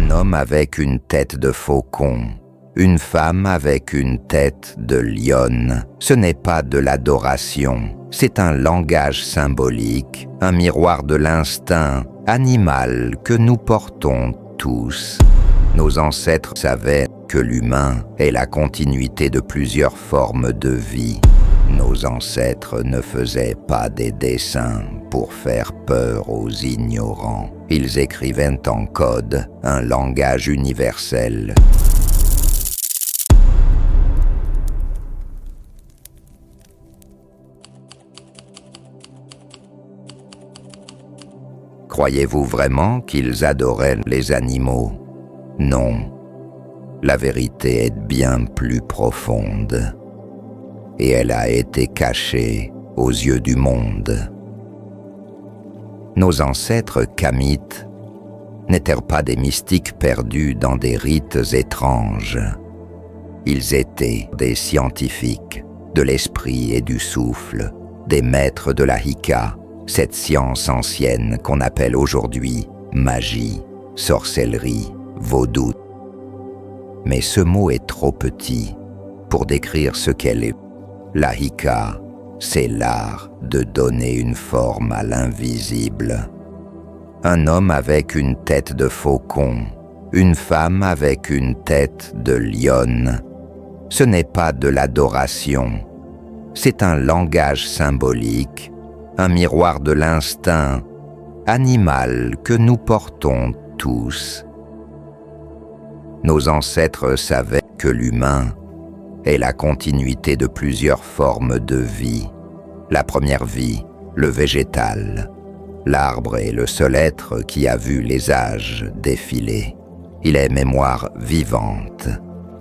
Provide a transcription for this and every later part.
Un homme avec une tête de faucon, une femme avec une tête de lionne. Ce n'est pas de l'adoration, c'est un langage symbolique, un miroir de l'instinct animal que nous portons tous. Nos ancêtres savaient que l'humain est la continuité de plusieurs formes de vie. Nos ancêtres ne faisaient pas des dessins pour faire peur aux ignorants. Ils écrivaient en code un langage universel. Croyez-vous vraiment qu'ils adoraient les animaux? Non. La vérité est bien plus profonde. Et elle a été cachée aux yeux du monde. Nos ancêtres kamites n'étaient pas des mystiques perdus dans des rites étranges. Ils étaient des scientifiques de l'esprit et du souffle, des maîtres de la Hika, cette science ancienne qu'on appelle aujourd'hui magie, sorcellerie, vaudou. Mais ce mot est trop petit pour décrire ce qu'elle est. La Hika, c'est l'art de donner une forme à l'invisible. Un homme avec une tête de faucon, une femme avec une tête de lionne. Ce n'est pas de l'adoration, c'est un langage symbolique, un miroir de l'instinct animal que nous portons tous. Nos ancêtres savaient que l'humain est la continuité de plusieurs formes de vie. La première vie, le végétal. L'arbre est le seul être qui a vu les âges défiler. Il est mémoire vivante.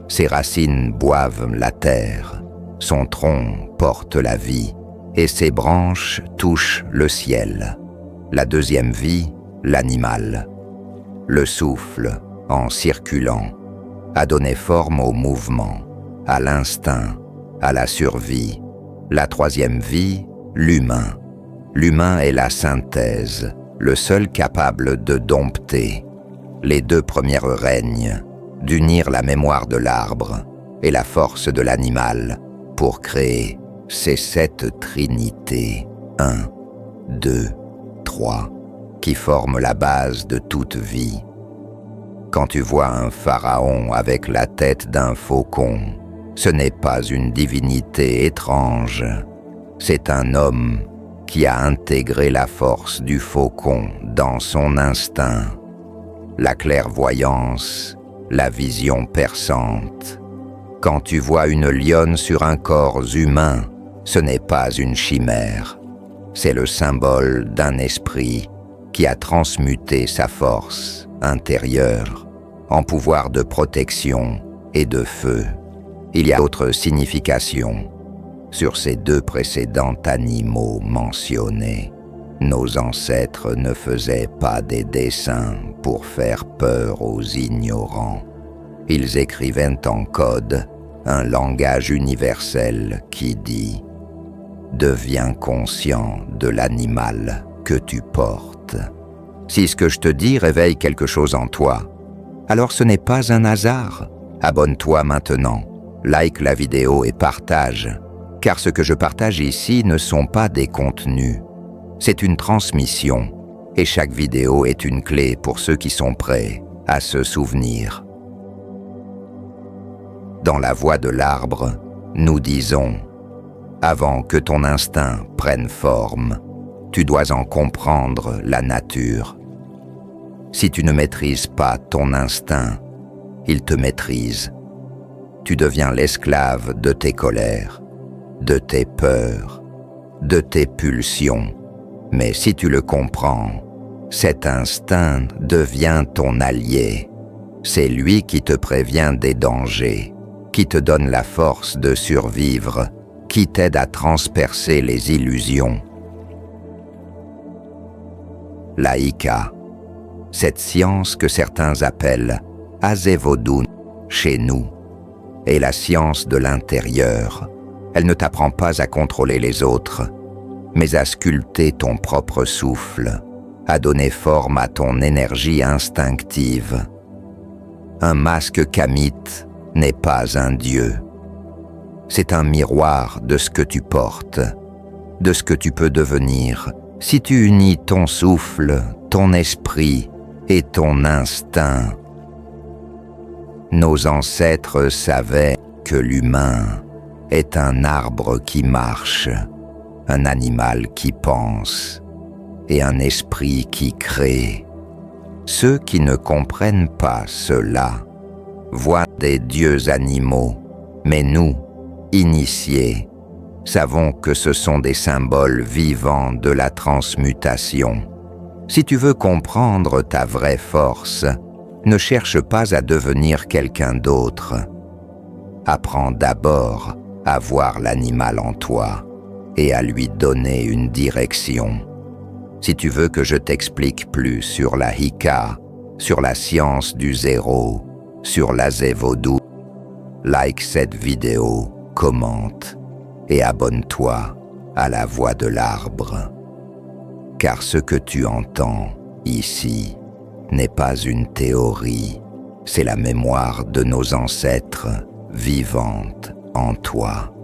Ses racines boivent la terre. Son tronc porte la vie et ses branches touchent le ciel. La deuxième vie, l'animal. Le souffle, en circulant, a donné forme au mouvement, à l'instinct, à la survie. La troisième vie, l'humain. L'humain est la synthèse, le seul capable de dompter. Les deux premières règnent, d'unir la mémoire de l'arbre et la force de l'animal pour créer ces 7 trinités, 1, 2, 3, qui forment la base de toute vie. Quand tu vois un pharaon avec la tête d'un faucon, ce n'est pas une divinité étrange, c'est un homme qui a intégré la force du faucon dans son instinct, la clairvoyance, la vision perçante. Quand tu vois une lionne sur un corps humain, ce n'est pas une chimère, c'est le symbole d'un esprit qui a transmuté sa force intérieure en pouvoir de protection et de feu. Il y a d'autres significations sur ces 2 précédents animaux mentionnés. Nos ancêtres ne faisaient pas des dessins pour faire peur aux ignorants. Ils écrivaient en code un langage universel qui dit « Deviens conscient de l'animal que tu portes ». Si ce que je te dis réveille quelque chose en toi, alors ce n'est pas un hasard. Abonne-toi maintenant, like la vidéo et partage, car ce que je partage ici ne sont pas des contenus. C'est une transmission, et chaque vidéo est une clé pour ceux qui sont prêts à se souvenir. Dans la voix de l'arbre, nous disons « Avant que ton instinct prenne forme, tu dois en comprendre la nature. Si tu ne maîtrises pas ton instinct, il te maîtrise. Tu deviens l'esclave de tes colères, de tes peurs, de tes pulsions. Mais si tu le comprends, cet instinct devient ton allié. C'est lui qui te prévient des dangers, qui te donne la force de survivre, qui t'aide à transpercer les illusions. La Hika, cette science que certains appellent Azevodun chez nous, est la science de l'intérieur. Elle ne t'apprend pas à contrôler les autres, mais à sculpter ton propre souffle, à donner forme à ton énergie instinctive. Un masque kamite n'est pas un dieu. C'est un miroir de ce que tu portes, de ce que tu peux devenir si tu unis ton souffle, ton esprit et ton instinct. Nos ancêtres savaient que l'humain est un arbre qui marche, un animal qui pense et un esprit qui crée. Ceux qui ne comprennent pas cela voient des dieux animaux, mais nous, initiés, savons que ce sont des symboles vivants de la transmutation. Si tu veux comprendre ta vraie force, ne cherche pas à devenir quelqu'un d'autre. Apprends d'abord à voir l'animal en toi et à lui donner une direction. Si tu veux que je t'explique plus sur la Hika, sur la science du zéro, sur l'Azé-Vodou, like cette vidéo, commente et abonne-toi à la voix de l'arbre. Car ce que tu entends ici n'est pas une théorie, c'est la mémoire de nos ancêtres vivante en toi.